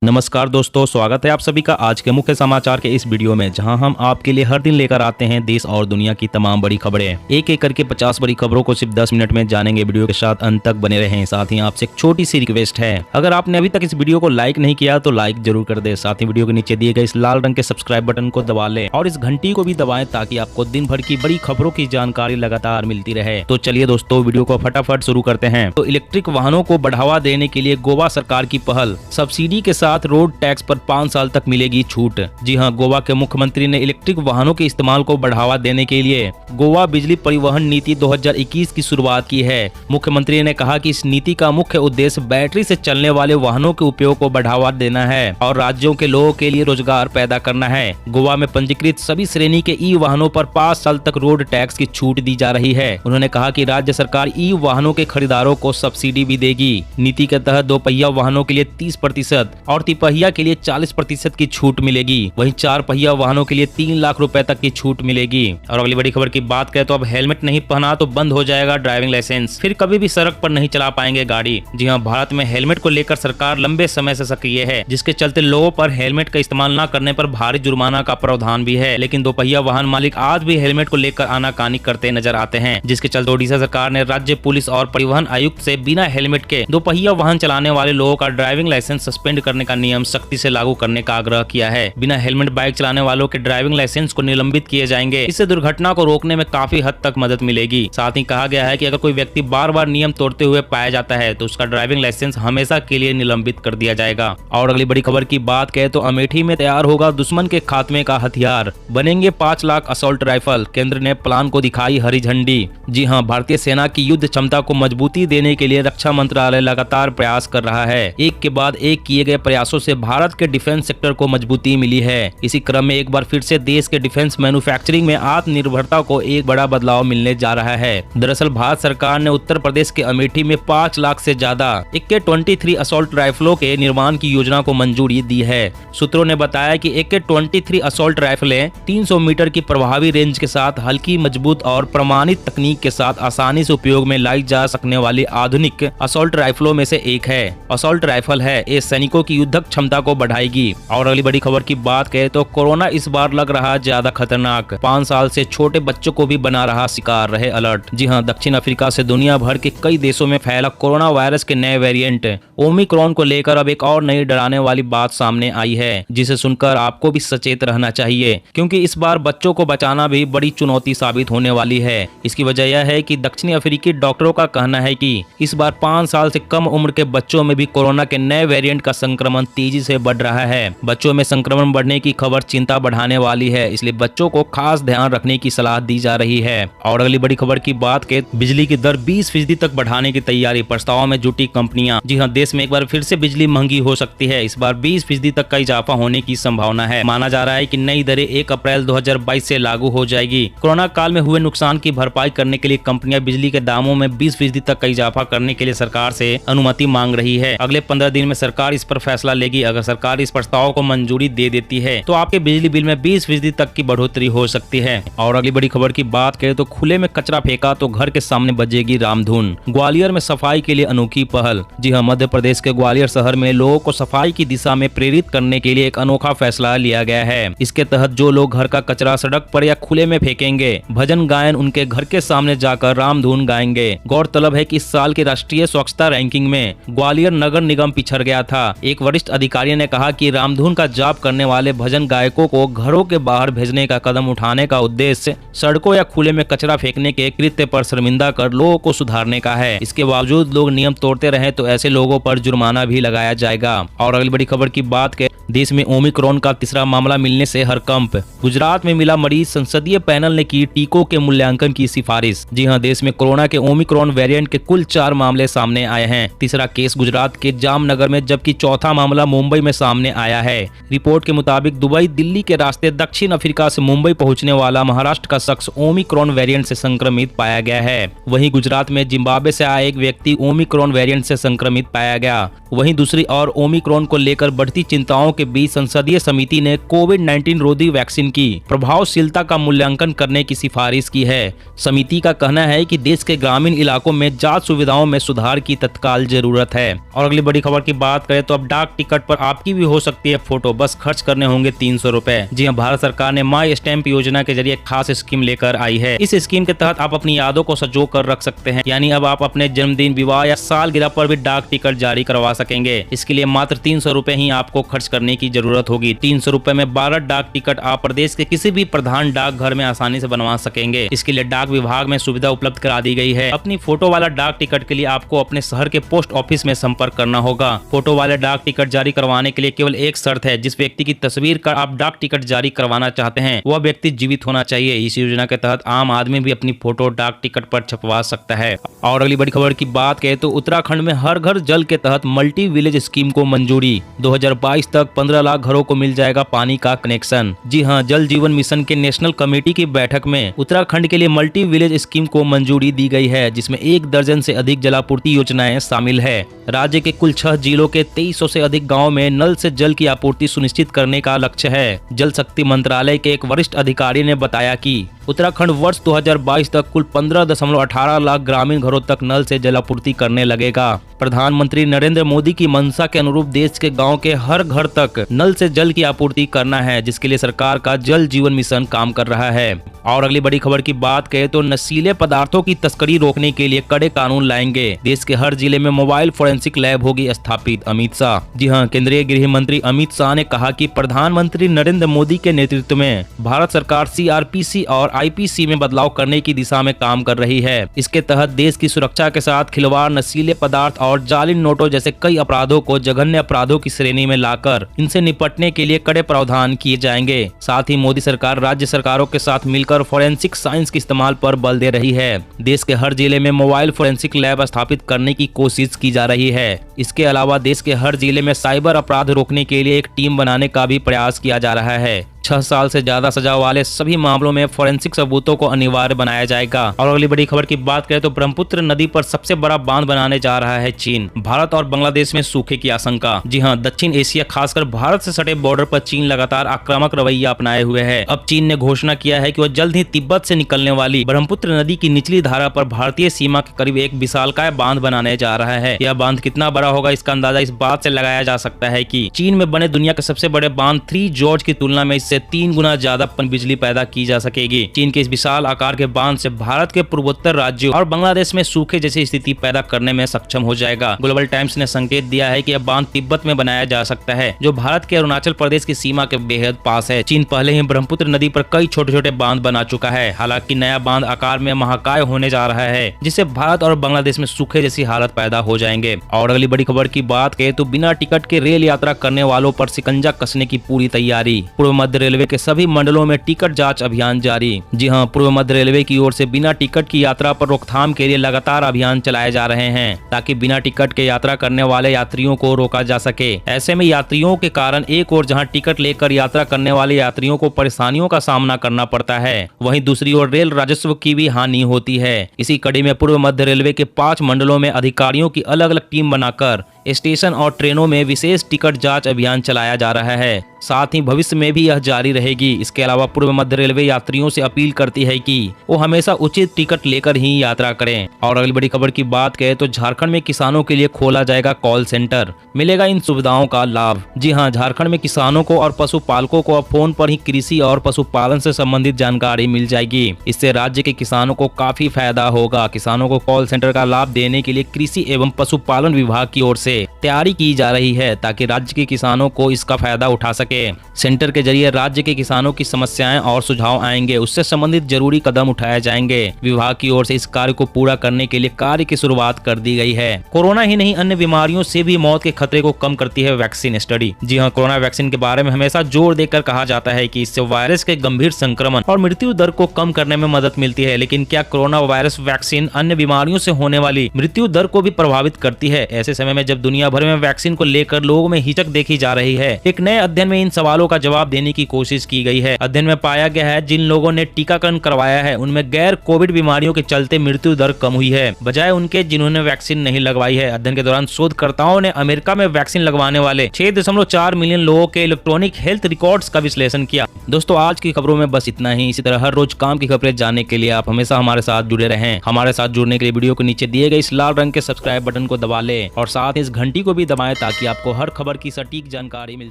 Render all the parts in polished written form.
नमस्कार दोस्तों, स्वागत है आप सभी का आज के मुख्य समाचार के इस वीडियो में, जहां हम आपके लिए हर दिन लेकर आते हैं देश और दुनिया की तमाम बड़ी खबरें। एक एक करके 50 बड़ी खबरों को सिर्फ 10 मिनट में जानेंगे। वीडियो के साथ अंत तक बने रहें। साथ ही आपसे एक छोटी सी रिक्वेस्ट है, अगर आपने अभी तक इस वीडियो को लाइक नहीं किया तो लाइक जरूर कर दे। साथ ही वीडियो के नीचे दिए गए इस लाल रंग के सब्सक्राइब बटन को दबा ले और इस घंटी को भी दबाएं ताकि आपको दिन भर की बड़ी खबरों की जानकारी लगातार मिलती रहे। तो चलिए दोस्तों, वीडियो को फटाफट शुरू करते हैं। तो इलेक्ट्रिक वाहनों को बढ़ावा देने के लिए गोवा सरकार की पहल, सब्सिडी के साथ रोड टैक्स पर 5 साल तक मिलेगी छूट। जी हां, गोवा के मुख्यमंत्री ने इलेक्ट्रिक वाहनों के इस्तेमाल को बढ़ावा देने के लिए गोवा बिजली परिवहन नीति 2021 की शुरुआत की है। मुख्यमंत्री ने कहा कि इस नीति का मुख्य उद्देश्य बैटरी से चलने वाले वाहनों के उपयोग को बढ़ावा देना है और राज्यों के लोगों के लिए रोजगार पैदा करना है। गोवा में पंजीकृत सभी श्रेणी के ई वाहनों पर 5 साल तक रोड टैक्स की छूट दी जा रही है। उन्होंने कहा कि राज्य सरकार ई वाहनों के खरीदारों को सब्सिडी भी देगी। नीति के तहत 2 पहिया वाहनों के लिए 30% और तिपहिया के लिए 40% की छूट मिलेगी। वहीं 4 पहिया वाहनों के लिए 3 लाख रुपए तक की छूट मिलेगी। और अगली बड़ी खबर की बात करें तो अब हेलमेट नहीं पहना तो बंद हो जाएगा ड्राइविंग लाइसेंस, फिर कभी भी सड़क पर नहीं चला पाएंगे गाड़ी। जी हां, भारत में हेलमेट को लेकर सरकार लंबे समय से सक्रिय है, जिसके चलते लोगों पर हेलमेट का इस्तेमाल न करने पर भारी जुर्माना का प्रावधान भी है। लेकिन 2 पहिया वाहन मालिक आज भी हेलमेट को लेकर आनाकानी करते नजर आते हैं, जिसके चलते ओडिशा सरकार ने राज्य पुलिस और परिवहन आयुक्त से बिना हेलमेट के 2 पहिया वाहन चलाने वाले लोगों का ड्राइविंग लाइसेंस सस्पेंड करने का नियम सख्ती से लागू करने का आग्रह किया है। बिना हेलमेट बाइक चलाने वालों के ड्राइविंग लाइसेंस को निलंबित किए जाएंगे। इससे दुर्घटना को रोकने में काफी हद तक मदद मिलेगी। साथ ही कहा गया है कि अगर कोई व्यक्ति बार बार नियम तोड़ते हुए पाया जाता है तो उसका ड्राइविंग लाइसेंस हमेशा के लिए निलंबित कर दिया जाएगा। और अगली बड़ी खबर की बात करें तो अमेठी में तैयार होगा दुश्मन के खात्मे का हथियार, बनेंगे 5 लाख असॉल्ट राइफल, केंद्र ने प्लान को दिखाई हरी झंडी। जी हां, भारतीय सेना की युद्ध क्षमता को मजबूती देने के लिए रक्षा मंत्रालय लगातार प्रयास कर रहा है। एक के बाद एक किए गए प्रयासों से भारत के डिफेंस सेक्टर को मजबूती मिली है। इसी क्रम में एक बार फिर से देश के डिफेंस मैन्युफैक्चरिंग में आत्मनिर्भरता को एक बड़ा बदलाव मिलने जा रहा है। दरअसल भारत सरकार ने उत्तर प्रदेश के अमेठी में 5 लाख से ज्यादा AK-23 असॉल्ट राइफलों के निर्माण की योजना को मंजूरी दी है। सूत्रों ने बताया कि AK-23 असॉल्ट राइफलें 300 मीटर की प्रभावी रेंज के साथ हल्की, मजबूत और प्रमाणित तकनीक के साथ आसानी से उपयोग में लाई जा सकने वाली आधुनिक असॉल्ट राइफलों में से एक है। असॉल्ट राइफल है, ये सैनिकों की युद्धक क्षमता को बढ़ाएगी। और अगली बड़ी खबर की बात करें तो कोरोना इस बार लग रहा ज्यादा खतरनाक, 5 साल से छोटे बच्चों को भी बना रहा शिकार, रहे अलर्ट। जी हां, दक्षिण अफ्रीका से दुनिया भर के कई देशों में फैला कोरोना वायरस के नए वेरिएंट ओमिक्रॉन को लेकर अब एक और नई डराने वाली बात सामने आई है, जिसे सुनकर आपको भी सचेत रहना चाहिए, क्योंकि इस बार बच्चों को बचाना भी बड़ी चुनौती साबित होने वाली है। इसकी वजह यह है कि दक्षिण अफ्रीकी डॉक्टरों का कहना है कि इस बार 5 साल से कम उम्र के बच्चों में भी कोरोना के नए वेरिएंट का संक्रमण तेजी से बढ़ रहा है। बच्चों में संक्रमण बढ़ने की खबर चिंता बढ़ाने वाली है, इसलिए बच्चों को खास ध्यान रखने की सलाह दी जा रही है। और अगली बड़ी खबर की बात के बिजली की दर 20% तक बढ़ाने की तैयारी, प्रस्ताव में जुटी कंपनियां। जी हां, देश में एक बार फिर से बिजली महंगी हो सकती है। इस बार 20% तक का इजाफा होने की संभावना है। माना जा रहा है कि नई दरें 1 अप्रैल 2022 से लागू हो जाएगी। कोरोना काल में हुए नुकसान की भरपाई करने के लिए कंपनियां बिजली के दामों में 20% तक का इजाफा करने के लिए सरकार से अनुमति मांग रही है। अगले 15 दिन में सरकार इस पर फैसला लेगी। अगर सरकार इस प्रस्ताव को मंजूरी दे देती है तो आपके बिजली बिल में 20% तक की बढ़ोतरी हो सकती है। और अगली बड़ी खबर की बात करें तो खुले में कचरा फेंका तो घर के सामने बजेगी रामधुन, ग्वालियर में सफाई के लिए अनोखी पहल। जी हां, मध्य प्रदेश के ग्वालियर शहर में लोगों को सफाई की दिशा में प्रेरित करने के लिए एक अनोखा फैसला लिया गया है। इसके तहत जो लोग घर का कचरा सड़क पर या खुले में फेंकेंगे, भजन गायन उनके घर के सामने जाकर रामधुन गाएंगे। गौरतलब है कि इस साल की राष्ट्रीय स्वच्छता रैंकिंग में ग्वालियर नगर निगम पिछड़ गया था। एक वरिष्ठ अधिकारी ने कहा कि रामधुन का जाप करने वाले भजन गायकों को घरों के बाहर भेजने का कदम उठाने का उद्देश्य सड़कों या खुले में कचरा फेंकने के कृत्य पर शर्मिंदा कर लोगों को सुधारने का है। इसके बावजूद लोग नियम तोड़ते रहे तो ऐसे लोगों पर जुर्माना भी लगाया जाएगा। और अगली बड़ी खबर की बात करें, देश में ओमिक्रॉन का तीसरा मामला मिलने से हड़कंप, गुजरात में मिला मरीज, संसदीय पैनल ने की टीकों के मूल्यांकन की सिफारिश। जी हां, देश में कोरोना के ओमिक्रॉन वेरिएंट के कुल 4 मामले सामने आए हैं। तीसरा केस गुजरात के जामनगर में, जबकि चौथा मामला मुंबई में सामने आया है। रिपोर्ट के मुताबिक दुबई दिल्ली के रास्ते दक्षिण अफ्रीका से मुंबई पहुंचने वाला महाराष्ट्र का शख्स ओमिक्रॉन वेरिएंट से संक्रमित पाया गया है। वहीं गुजरात में जिम्बाब्वे से आया एक व्यक्ति ओमिक्रॉन वेरिएंट से संक्रमित पाया गया। वहीं दूसरी ओर ओमिक्रॉन को लेकर बढ़ती चिंताओं के बीच संसदीय समिति ने कोविड-19 रोधी वैक्सीन की प्रभावशीलता का मूल्यांकन करने की सिफारिश की है। समिति का कहना है कि देश के ग्रामीण इलाकों में जांच सुविधाओं में सुधार की तत्काल जरूरत है। और अगली बड़ी खबर की बात करें तो अब डाक डाक टिकट पर आपकी भी हो सकती है फोटो, बस खर्च करने होंगे 300 रुपए। जी हाँ, भारत सरकार ने माई स्टैम्प योजना के जरिए खास स्कीम लेकर आई है। इस स्कीम के तहत आप अपनी यादों को संजो कर रख सकते हैं, यानी अब आप अपने जन्मदिन, विवाह या सालगिरह पर भी डाक टिकट जारी करवा सकेंगे। इसके लिए मात्र 300 रुपए ही आपको खर्च करने की जरूरत होगी। 300 रुपए में 12 डाक टिकट आप प्रदेश के किसी भी प्रधान डाकघर में आसानी से बनवा सकेंगे। इसके लिए डाक विभाग में सुविधा उपलब्ध करा दी गई है। अपनी फोटो वाला डाक टिकट के लिए आपको अपने शहर के पोस्ट ऑफिस में संपर्क करना होगा। फोटो वाले डाक टिकट जारी करवाने के लिए केवल एक शर्त है, जिस व्यक्ति की तस्वीर का आप डाक टिकट जारी करवाना चाहते हैं वह व्यक्ति जीवित होना चाहिए। इस योजना के तहत आम आदमी भी अपनी फोटो डाक टिकट पर छपवा सकता है। और अगली बड़ी खबर की बात करें तो उत्तराखंड में हर घर जल के तहत मल्टी विलेज स्कीम को मंजूरी। 2022 तक 15 लाख घरों को मिल जाएगा पानी का कनेक्शन। जी हां, जल जीवन मिशन के नेशनल कमेटी की बैठक में उत्तराखंड के लिए मल्टी विलेज स्कीम को मंजूरी दी गई है, जिसमें 1 दर्जन से अधिक जलापूर्ति योजनाएं शामिल है। राज्य के कुल 6 जिलों के 2300 से अधिक गाँव में नल से जल की आपूर्ति सुनिश्चित करने का लक्ष्य है। जल शक्ति मंत्रालय के एक वरिष्ठ अधिकारी ने बताया कि उत्तराखंड वर्ष 2022 तक कुल 15.18 लाख ग्रामीण घरों तक नल से जलापूर्ति करने लगेगा। प्रधानमंत्री नरेंद्र मोदी की मंशा के अनुरूप देश के गांव के हर घर तक नल से जल की आपूर्ति करना है, जिसके लिए सरकार का जल जीवन मिशन काम कर रहा है। और अगली बड़ी खबर की बात करें तो नशीले पदार्थों की तस्करी रोकने के लिए कड़े कानून लाएंगे। देश के हर जिले में मोबाइल फोरेंसिक लैब होगी स्थापित, अमित शाह। जी हां, केंद्रीय गृह मंत्री अमित शाह ने कहा कि प्रधानमंत्री नरेंद्र मोदी के नेतृत्व में भारत सरकार CRPC और IPC में बदलाव करने की दिशा में काम कर रही है। इसके तहत देश की सुरक्षा के साथ खिलवाड़, नशीले पदार्थ और जाली नोटों जैसे कई अपराधों को जघन्य अपराधों की श्रेणी में लाकर इनसे निपटने के लिए कड़े प्रावधान किए जाएंगे। साथ ही मोदी सरकार राज्य सरकारों के साथ मिलकर फोरेंसिक साइंस के इस्तेमाल पर बल दे रही है। देश के हर जिले में मोबाइल फोरेंसिक लैब स्थापित करने की कोशिश की जा रही है। इसके अलावा देश के हर जिले में साइबर अपराध रोकने के लिए एक टीम बनाने का भी प्रयास किया जा रहा है। 6 साल से ज्यादा सजा वाले सभी मामलों में फोरेंसिक सबूतों को अनिवार्य बनाया जाएगा। और अगली बड़ी खबर की बात करें तो ब्रह्मपुत्र नदी पर सबसे बड़ा बांध बनाने जा रहा है चीन। भारत और बांग्लादेश में सूखे की आशंका। जी हां, दक्षिण एशिया खासकर भारत से सटे बॉर्डर पर चीन लगातार आक्रामक रवैया अपनाए हुए है। अब चीन ने घोषणा किया है कि वह जल्द ही तिब्बत से निकलने वाली ब्रह्मपुत्र नदी की निचली धारा पर भारतीय सीमा के करीब एक विशालकाय बांध बनाने जा रहा है। यह बांध कितना बड़ा होगा इसका अंदाजा इस बात से लगाया जा सकता है कि चीन में बने दुनिया के सबसे बड़े बांध 3 जॉर्ज की तुलना में इससे 3 गुना ज्यादा बिजली पैदा की जा सकेगी। चीन के इस विशाल आकार के बांध से भारत के पूर्वोत्तर राज्यों और बांग्लादेश में सूखे जैसी स्थिति पैदा करने में सक्षम हो जाएगा। ग्लोबल टाइम्स ने संकेत दिया है कि यह बांध तिब्बत में बनाया जा सकता है, जो भारत के अरुणाचल प्रदेश की सीमा के बेहद पास है। चीन पहले ही ब्रह्मपुत्र नदी पर कई छोटे छोटे बांध बना चुका है। हालांकि नया बांध आकार में महाकाय होने जा रहा है, जिससे भारत और बांग्लादेश में सूखे जैसी हालत पैदा हो जाएंगे। और अगली बड़ी खबर की बात करें तो बिना टिकट के रेल यात्रा करने वालों पर शिकंजा कसने की पूरी तैयारी। पूर्व मध्य रेलवे के सभी मंडलों में टिकट जांच अभियान जारी। जी हां, पूर्व मध्य रेलवे की ओर से बिना टिकट की यात्रा पर रोकथाम के लिए लगातार अभियान चलाए जा रहे हैं, ताकि बिना टिकट के यात्रा करने वाले यात्रियों को रोका जा सके। ऐसे में यात्रियों के कारण एक ओर जहां टिकट लेकर यात्रा करने वाले यात्रियों को परेशानियों का सामना करना पड़ता है, वहीं दूसरी ओर रेल राजस्व की भी हानि होती है। इसी कड़ी में पूर्व मध्य रेलवे के 5 मंडलों में अधिकारियों की अलग अलग टीम बनाकर स्टेशन और ट्रेनों में विशेष टिकट जांच अभियान चलाया जा रहा है। साथ ही भविष्य में भी यह जारी रहेगी। इसके अलावा पूर्व मध्य रेलवे यात्रियों से अपील करती है कि वो हमेशा उचित टिकट लेकर ही यात्रा करें। और अगली बड़ी खबर की बात करें तो झारखंड में किसानों के लिए खोला जाएगा कॉल सेंटर, मिलेगा इन सुविधाओं का लाभ। जी हां, झारखंड में किसानों को और पशुपालकों को अब फोन पर ही कृषि और पशुपालन से संबंधित जानकारी मिल जाएगी। इससे राज्य के किसानों को काफी फायदा होगा। किसानों को कॉल सेंटर का लाभ देने के लिए कृषि एवं पशुपालन विभाग की ओर से तैयारी की जा रही है, ताकि राज्य के किसानों को इसका फायदा उठा सके। सेंटर के जरिए राज्य के किसानों की समस्याएं और सुझाव आएंगे, उससे संबंधित जरूरी कदम उठाए जाएंगे। विभाग की ओर से इस कार्य को पूरा करने के लिए कार्य की शुरुआत कर दी गई है। कोरोना ही नहीं, अन्य बीमारियों से भी मौत के खतरे को कम करती है वैक्सीन स्टडी। जी हां, कोरोना वैक्सीन के बारे में हमेशा जोर देकर कहा जाता है कि इससे वायरस के गंभीर संक्रमण और मृत्यु दर को कम करने में मदद मिलती है। लेकिन क्या कोरोना वायरस वैक्सीन अन्य बीमारियों से होने वाली मृत्यु दर को भी प्रभावित करती है? ऐसे समय में जब दुनिया भर में वैक्सीन को लेकर लोगों में हिचक देखी जा रही है, एक नए अध्ययन में इन सवालों का जवाब देने की कोशिश की गई है। अध्ययन में पाया गया है जिन लोगों ने टीकाकरण करवाया है उनमें गैर कोविड बीमारियों के चलते मृत्यु दर कम हुई है बजाय उनके जिन्होंने वैक्सीन नहीं लगवाई है। अध्ययन के दौरान शोधकर्ताओं ने अमेरिका में वैक्सीन लगवाने वाले 6.4 मिलियन लोगों के इलेक्ट्रॉनिक हेल्थ रिकॉर्ड्स का विश्लेषण किया। दोस्तों आज की खबरों में बस इतना ही। इसी तरह हर रोज काम की खबरें जानने के लिए आप हमेशा हमारे साथ जुड़े रहें। हमारे साथ जुड़ने के लिए वीडियो के नीचे दिए गए इस लाल रंग के सब्सक्राइब बटन को दबा लें और साथ ही इस घंटी को भी दबाएं ताकि आपको हर खबर की सटीक जानकारी मिल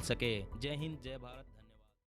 सके। जय हिंद, जय भारत।